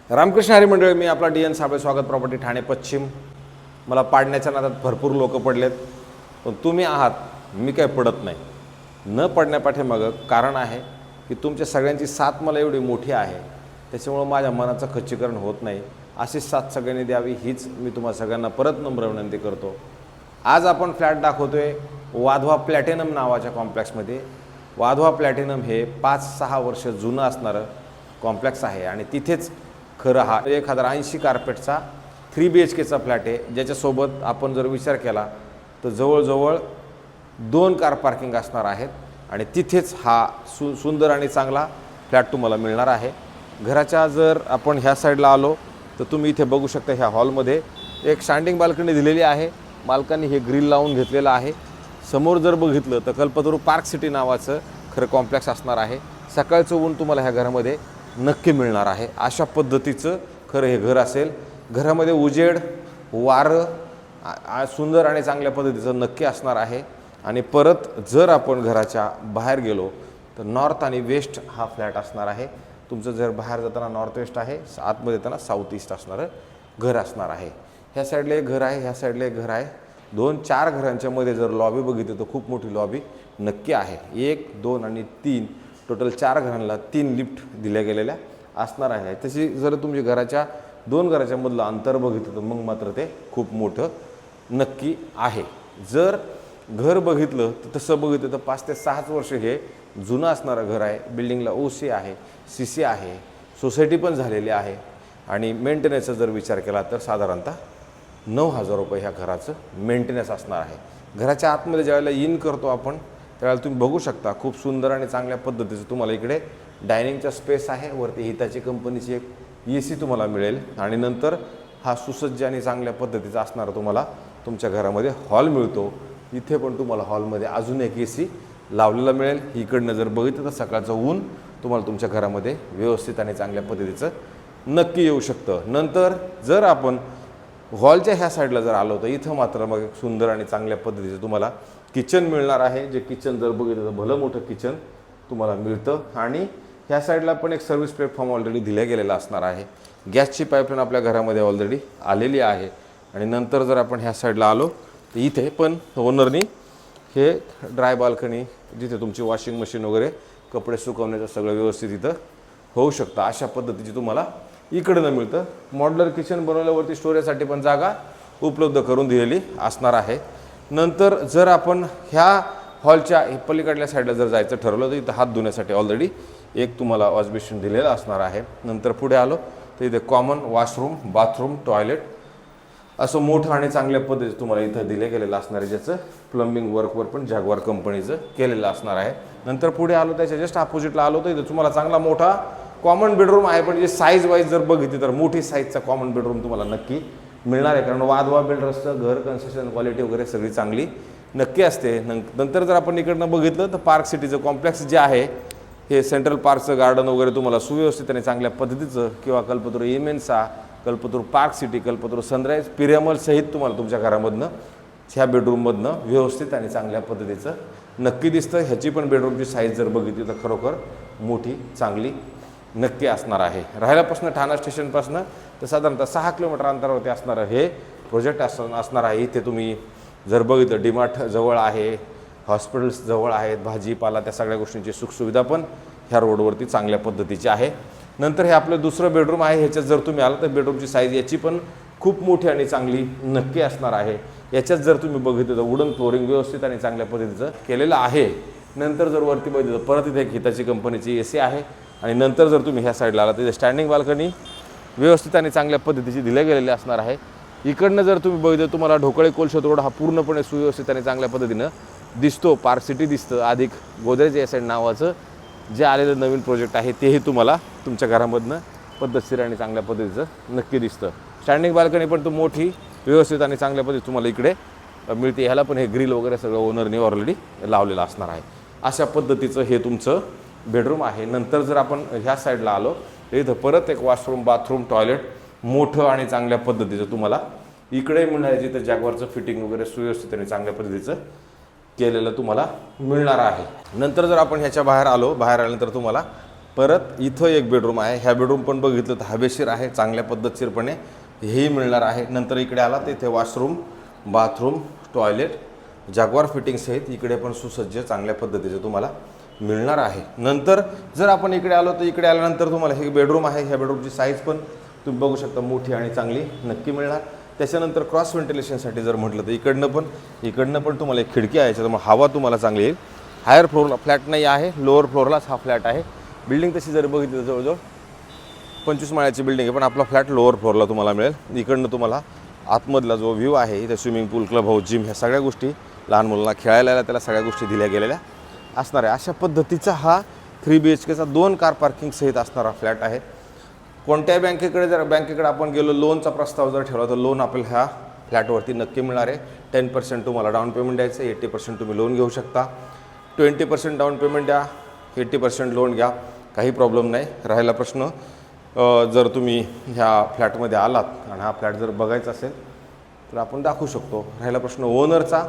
रामकृष्ण हरी मंडळी, मी आपला D N Sable, स्वागत प्रॉपर्टी ठाणे पश्चिम। मला पाडण्याच्या नादात भरपूर लोक पडलेत, पण तुम्ही आहात, मी काय पडत नाही। न पडण्यापाठीमागं कारण आहे की तुमच्या सगळ्यांची साथ मला एवढी मोठी आहे, त्याच्यामुळे माझ्या मनाचं खच्चीकरण होत नाही। अशीच साथ सगळ्यांनी द्यावी हीच मी तुम्हा सगळ्यांना परत नम्र विनंती करतो। आज आपण फ्लॅट दाखवतोय वाधवा प्लॅटिनम नावाच्या कॉम्प्लेक्समध्ये। वाधवा प्लॅटिनम हे 5-6 वर्ष जुनं असणारं कॉम्प्लेक्स आहे आणि तिथेच खरं हा 1080 कार्पेटचा 3 BHKचा फ्लॅट आहे, ज्याच्यासोबत आपण जर विचार केला तर जवळजवळ 2 कार पार्किंग असणार आहेत आणि तिथेच हा सुंदर आणि चांगला फ्लॅट तुम्हाला मिळणार आहे। घराच्या जर आपण ह्या साईडला आलो तर तुम्ही इथे बघू शकता, ह्या हॉलमध्ये एक स्टँडिंग बाल्कनी दिलेली आहे। मालकांनी हे ग्रिल लावून घेतलेलं आहे। समोर जर बघितलं तर कल्पतरू पार्क सिटी नावाचं खरं कॉम्प्लेक्स असणार आहे। सकाळचं ऊन तुम्हाला ह्या घरामध्ये नक्की मिळणार आहे। अशा पद्धतीचं खरं हे घर असेल। घरामध्ये उजेड, वारं सुंदर आणि चांगल्या पद्धतीचं नक्की असणार आहे। आणि परत जर आपण घराच्या बाहेर गेलो तर नॉर्थ आणि वेस्ट हा फ्लॅट असणार आहे। तुमचं जर बाहेर जाताना नॉर्थ वेस्ट आहे, आतमध्ये येताना साऊथ ईस्ट असणारं घर असणार आहे। ह्या साईडला एक घर आहे, ह्या साईडला एक घर आहे। 2-4 घरांच्या मध्ये जर लॉबी बघितली तर खूप मोठी लॉबी नक्की आहे। 1, 2 आणि 3 टोटल 4 घरांना 3 लिफ्ट दिल्या गेलेल्या असणार आहे। तशी जर तुमच्या घराच्या 2 घराच्या मधलं अंतर बघितलं तर मग मात्र ते खूप मोठं नक्की आहे। जर घर बघितलं तर तसं बघितलं तर 5 ते 6 वर्ष हे जुनं असणारं घर आहे। बिल्डिंगला OC आहे, CC आहे, सोसायटी पण झालेली आहे आणि मेंटेनन्सचा जर विचार केला तर साधारणतः 9,000 रुपये ह्या घराचं मेंटेनन्स असणार आहे। घराच्या आतमध्ये ज्यावेळेला इन करतो आपण त्यावेळेला तुम्ही बघू शकता खूप सुंदर आणि चांगल्या पद्धतीचं तुम्हाला इकडे डायनिंगचा स्पेस आहे। वरती हिताची कंपनीची एक AC तुम्हाला मिळेल आणि नंतर हा सुसज्ज आणि चांगल्या पद्धतीचा असणारा तुम्हाला तुमच्या घरामध्ये हॉल मिळतो। इथे पण तुम्हाला हॉलमध्ये अजून एक AC लावलेला मिळेल। इकडनं जर बघितलं तर सकाळचं ऊन तुम्हाला तुमच्या घरामध्ये व्यवस्थित आणि चांगल्या पद्धतीचं नक्की येऊ शकतं। नंतर जर आपण हॉलच्या ह्या साईडला जर आलो तर इथं मात्र मग एक सुंदर आणि चांगल्या पद्धतीचं तुम्हाला किचन मिळणार आहे। जे किचन जर बघितलं तर भलं मोठं किचन तुम्हाला मिळतं आणि ह्या साईडला पण एक सर्व्हिस प्लॅटफॉर्म ऑलरेडी दिल्या गेलेला असणार आहे। गॅसची पाईपलाईन आपल्या घरामध्ये ऑलरेडी आलेली आहे। आणि नंतर जर आपण ह्या साईडला आलो तर इथे पण ओनरनी हे ड्राय बाल्कनी, जिथे तुमची वॉशिंग मशीन वगैरे कपडे सुकवण्याचं सगळं व्यवस्थित इथं होऊ शकतं, अशा पद्धतीची तुम्हाला इकडनं मिळतं। मॉड्युलर किचन बनवल्यावरती स्टोरेजसाठी पण जागा उपलब्ध करून दिलेली असणार आहे। नंतर जर आपण ह्या हॉलच्या पलीकडल्या साईडला जर जायचं ठरवलं तर इथं हात धुण्यासाठी ऑलरेडी एक तुम्हाला वॉश बेसिन दिलेलं असणार आहे। नंतर पुढे आलो तर इथे कॉमन वॉशरूम, बाथरूम, टॉयलेट असं मोठं आणि चांगल्या पद्धतीचं तुम्हाला इथं दिले गेलेलं असणार आहे, ज्याचं प्लंबिंग वर्कवर पण जॅग्वार कंपनीचं केलेलं असणार आहे। नंतर पुढे आलो त्याच्या जस्ट अपोजिटला आलो तर इथं तुम्हाला चांगला मोठा कॉमन बेडरूम आहे, पण जे साईज वाईज जर बघितली तर मोठी साईजचा कॉमन बेडरूम तुम्हाला नक्की मिळणार आहे। कारण वाधवा बिल्डर्सचं घर कन्स्ट्रक्शन क्वालिटी वगैरे सगळी चांगली नक्की असते। नंतर जर आपण इकडनं बघितलं तर पार्क सिटीचं कॉम्प्लेक्स जे आहे हे सेंट्रल पार्कचं गार्डन वगैरे तुम्हाला सुव्यवस्थित आणि चांगल्या पद्धतीचं किंवा Kalpataru Immensa, Kalpataru park city, Kalpataru sunrise, Piramal सहित तुम्हाला तुमच्या घरामधनं ह्या बेडरूममधनं व्यवस्थित आणि चांगल्या पद्धतीचं नक्की दिसतं। ह्याची पण बेडरूमची साईज जर बघितली तर खरोखर मोठी चांगली नक्की असणार आहे। राहिल्यापासून ठाणा स्टेशनपासून तर साधारणतः 6 किलोमीटर अंतरावरती असणारं हे प्रोजेक्ट असणार आहे। इथे तुम्ही जर बघितलं डीमार्ट जवळ आहे, हॉस्पिटल्स जवळ आहेत, भाजीपाला त्या सगळ्या गोष्टींची सुखसुविधा पण ह्या रोडवरती चांगल्या पद्धतीची आहे। नंतर हे आपलं दुसरं बेडरूम आहे। ह्याच्यात जर तुम्ही आला तर बेडरूमची साईज याची पण खूप मोठी आणि चांगली नक्की असणार आहे। याच्यात जर तुम्ही बघितलं तर वुडन फ्लोरिंग व्यवस्थित आणि चांगल्या पद्धतीचं केलेलं आहे। नंतर जर वरती बघितलं तर परत इथे एक हिताची कंपनीची AC आहे आणि नंतर जर तुम्ही ह्या साईडला आला तर स्टँडिंग बाल्कनी व्यवस्थित आणि चांगल्या पद्धतीची दिल्या गेलेली असणार आहे। इकडनं जर तुम्ही बघितलं तुम्हाला ढोकळे कोलशेत रोड हा पूर्णपणे सुव्यवस्थित आणि चांगल्या पद्धतीनं दिसतो, पार्क सिटी दिसतं, अधिक गोदरेज एसाईड नावाचं जे आलेलं नवीन प्रोजेक्ट आहे तेही तुम्हाला तुमच्या घरामधनं पद्धतशीर आणि चांगल्या पद्धतीचं नक्की दिसतं। स्टँडिंग बाल्कनी पण तो मोठी व्यवस्थित आणि चांगल्या पद्धती तुम्हाला इकडे मिळते। ह्याला पण हे ग्रिल वगैरे सगळं ओनरने ऑलरेडी लावलेलं असणार आहे। अशा पद्धतीचं हे तुमचं बेडरूम आहे। नंतर जर आपण ह्या साईडला आलो तर इथं परत एक वॉशरूम, बाथरूम, टॉयलेट मोठं आणि चांगल्या पद्धतीचं तुम्हाला इकडे मिळणार आहे, जिथं जॅग्वारचं फिटिंग वगैरे सुव्यवस्थित आणि चांगल्या पद्धतीचं केलेलं तुम्हाला मिळणार आहे। नंतर जर आपण ह्याच्या बाहेर आलो, बाहेर आल्यानंतर तुम्हाला परत इथं एक बेडरूम आहे, ह्या बेडरूम पण बघितलं तर हवेशीर आहे, चांगल्या पद्धतशीरपणे हेही मिळणार आहे. नंतर इकडे आला तर इथे वॉशरूम, बाथरूम, टॉयलेट, जागवार फिटिंगसहित इकडे पण सुसज्ज चांगल्या पद्धतीचे तुम्हाला मिळणार आहे. नंतर जर आपण इकडे आलो तर इकडे आल्यानंतर तुम्हाला हे बेडरूम आहे, ह्या बेडरूमची साईज पण तुम्ही बघू शकता मोठी आणि चांगली नक्की मिळणार. त्याच्यानंतर क्रॉस व्हेंटिलेशनसाठी जर म्हटलं तर इकडनं पण तुम्हाला एक खिडकी आहे, त्याच्यामुळे हवा तुम्हाला चांगली येईल. हायर फ्लोअरला फ्लॅट नाही आहे, लोअर फ्लोअरलाच हा फ्लॅट आहे. बिल्डिंग तशी जर बघितली तर जवळजवळ 25 माळ्याची बिल्डिंग आहे, पण आपला फ्लॅट लोअर फ्लोअरला तुम्हाला मिळेल. इकडनं तुम्हाला आतमधला जो व्ह्यू आहे, इथे स्विमिंग पूल, क्लब हाऊस, जिम, ह्या सगळ्या गोष्टी लहान मुलांना खेळायला त्याला सगळ्या गोष्टी दिल्या गेलेल्या असणार आहे. अशा पद्धतीचा हा 3 BHKचा 2 कार पार्किंग सहित असणारा फ्लॅट आहे. कोणत्याही बँकेकडे आपण गेलो, लोनचा प्रस्ताव जर ठेवला तर लोन आपल्याला ह्या फ्लॅटवरती नक्की मिळणार आहे. 10% तुम्हाला डाऊन पेमेंट द्यायचं, 80% तुम्ही लोन घेऊ शकता. 20% डाऊन पेमेंट द्या, 80% लोन घ्या, काही प्रॉब्लेम नाही. राहिला प्रश्न जर तुम्ही ह्या फ्लॅटमध्ये आलात आणि हा फ्लॅट जर बघायचा असेल तर आपण दाखवू शकतो. राहिला प्रश्न ओनरचा,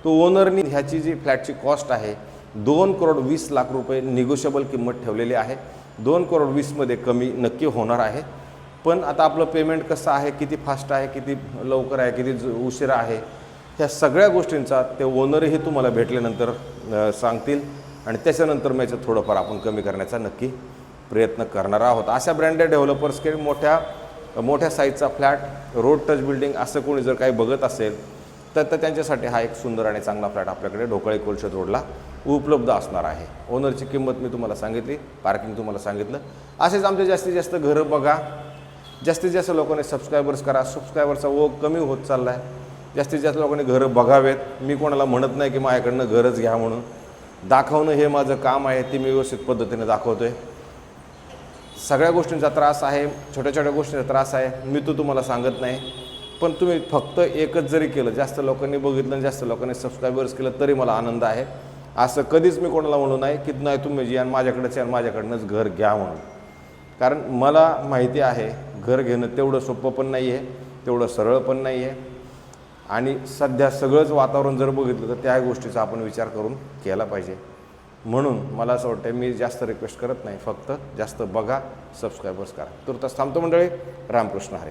तो ओनरनी ह्याची जी फ्लॅटची कॉस्ट आहे 2,20,00,000 रुपये निगोशिएबल किंमत ठेवलेली आहे. 2,20,00,000 कमी नक्की होणार आहे. पण आता आपलं पेमेंट कसं आहे, किती फास्ट आहे, किती लवकर आहे, किती उशिरा आहे, ह्या सगळ्या गोष्टींचा ते ओनरही तुम्हाला भेटल्यानंतर सांगतील आणि त्याच्यानंतर मग याचं थोडंफार आपण कमी करण्याचा नक्की प्रयत्न करणार आहोत. अशा ब्रँडेड डेव्हलपर्सकडे मोठ्या साईजचा फ्लॅट, रोड टच बिल्डिंग असं कोणी जर काही बघत असेल तर त्यांच्यासाठी हा एक सुंदर आणि चांगला फ्लॅट आपल्याकडे ढोकळे कोलशेत रोडला उपलब्ध असणार आहे. ओनरची किंमत मी तुम्हाला सांगितली, पार्किंग तुम्हाला सांगितलं. असेच आमचे जास्तीत जास्त घरं बघा, जास्तीत जास्त लोकांनी सबस्क्रायबर्स करा. सबस्क्रायबरचा ओघ कमी होत चालला आहे. जास्तीत जास्त लोकांनी घरं बघावेत. मी कोणाला म्हणत नाही की माझ्याकडनं घरच घ्या म्हणून, दाखवणं हे माझं काम आहे, ते मी व्यवस्थित पद्धतीने दाखवतो आहे. सगळ्या गोष्टींचा त्रास आहे, छोट्या छोट्या गोष्टींचा त्रास आहे, मी तो तुम्हाला सांगत नाही. पण तुम्ही फक्त एकच जरी केलं, जास्त लोकांनी बघितलं, जास्त लोकांनी सबस्क्रायबर्स केलं तरी मला आनंद आहे. असं कधीच मी कोणाला म्हणू नाही की नाही तुम्ही जी आणि माझ्याकडेच या माझ्याकडनंच घर घ्या म्हणून. कारण मला माहिती आहे घर घेणं तेवढं सोपं पण नाही आहे, तेवढं सरळ पण नाही आहे. आणि सध्या सगळंच वातावरण जर बघितलं तर त्या गोष्टीचा आपण विचार करून केला पाहिजे. म्हणून मला असं वाटतं मी जास्त रिक्वेस्ट करत नाही, फक्त जास्त बघा, सबस्क्रायबर्स करा. तुर्तास थांबतो मंडळी. रामकृष्ण हरी.